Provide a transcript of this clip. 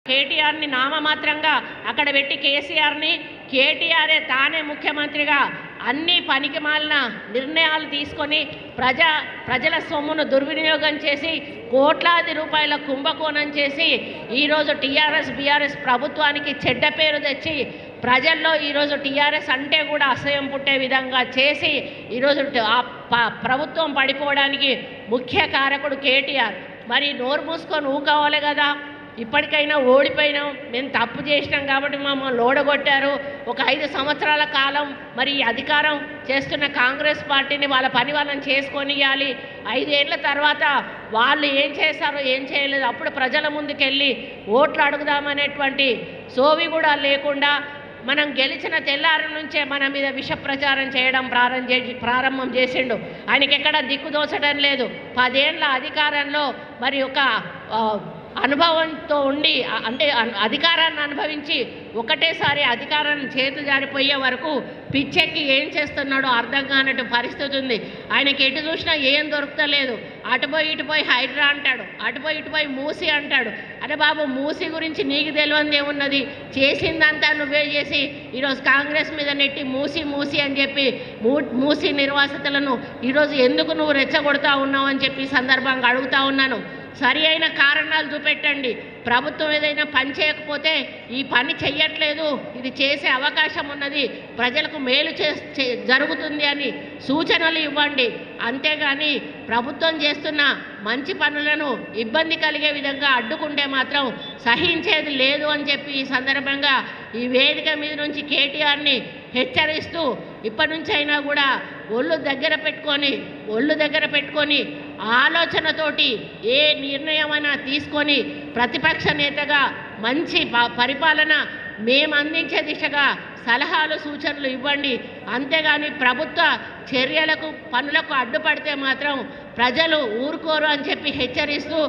కేటీఆర్ని నామమాత్రంగా అక్కడ పెట్టి కేటీఆరే తానే ముఖ్యమంత్రిగా అన్ని పనికిమాలిన నిర్ణయాలు తీసుకొని ప్రజల సొమ్మును దుర్వినియోగం చేసి కోట్లాది రూపాయల కుంభకోణం చేసి ఈరోజు బీఆర్ఎస్ ప్రభుత్వానికి చెడ్డ పేరు తెచ్చి ప్రజల్లో ఈరోజు టీఆర్ఎస్ అంటే కూడా అసహ్యం పుట్టే విధంగా చేసి ఈరోజు ప్రభుత్వం పడిపోవడానికి ముఖ్య కారకుడు కేటీఆర్. మరి నోరు మూసుకొని ఊకోవాలి కదా. ఇప్పటికైనా ఓడిపోయినాం, మేము తప్పు చేసినాం కాబట్టి మమ్మల్ని ఓడగొట్టారు. ఒక 5 సంవత్సరాల కాలం మరి అధికారం చేస్తున్న కాంగ్రెస్ పార్టీని వాళ్ళ పని వాళ్ళని చేసుకొనియాలి. 5 ఏళ్ల తర్వాత వాళ్ళు ఏం చేశారో ఏం చేయలేదు అప్పుడు ప్రజల ముందుకెళ్ళి ఓట్లు అడుగుదామనేటువంటి సోవి కూడా లేకుండా మనం గెలిచిన తెల్లారి నుంచే మన మీద విష ప్రచారం చేయడం ప్రారంభం చేసిండు. ఆయనకి ఎక్కడ దిక్కుదోచడం లేదు. 10 ఏళ్ల అధికారంలో మరి ఒక అనుభవంతో ఉండి అంటే అధికారాన్ని అనుభవించి ఒకటేసారి అధికారాన్ని చేతు జారిపోయే వరకు పిచ్చెక్కి ఏం చేస్తున్నాడో అర్థం కానట్టు పరిస్థితి ఉంది. ఆయనకి ఎటు చూసినా ఏం దొరుకుతలేదు. అటుపోయి ఇటుపోయి హైడ్రా అంటాడు, అటుపోయి ఇటుపోయి మూసి అంటాడు. అరే బాబు, మూసి గురించి నీకు తెలియనిది ఏమున్నది? చేసిందంతా నువ్వే చేసి ఈరోజు కాంగ్రెస్ మీద నెట్టి మూసి అని చెప్పి మూసి నిర్వాసితులను ఈరోజు ఎందుకు నువ్వు రెచ్చగొడతా ఉన్నావు అని చెప్పి సందర్భంగా అడుగుతా ఉన్నాను. సరి అయిన కారణాలు చూపెట్టండి. ప్రభుత్వం ఏదైనా పని చేయకపోతే ఈ పని చెయ్యట్లేదు, ఇది చేసే అవకాశం ఉన్నది, ప్రజలకు మేలు జరుగుతుంది అని సూచనలు ఇవ్వండి. అంతేగాని ప్రభుత్వం చేస్తున్న మంచి పనులను ఇబ్బంది కలిగే విధంగా అడ్డుకుంటే మాత్రం సహించేది లేదు అని చెప్పి ఈ సందర్భంగా ఈ వేదిక మీద నుంచి కేటీఆర్ని హెచ్చరిస్తూ ఇప్పటి నుంచి అయినా కూడా ఒళ్ళు దగ్గర పెట్టుకొని ఆలోచనతోటి ఏ నిర్ణయమైనా తీసుకొని ప్రతిపక్ష నేతగా మంచి పరిపాలన మేము అందించే దిశగా సలహాలు సూచనలు ఇవ్వండి. అంతేగాని ప్రభుత్వ చర్యలకు పనులకు అడ్డుపడితే మాత్రం ప్రజలు ఊరుకోరు అని చెప్పి హెచ్చరిస్తూ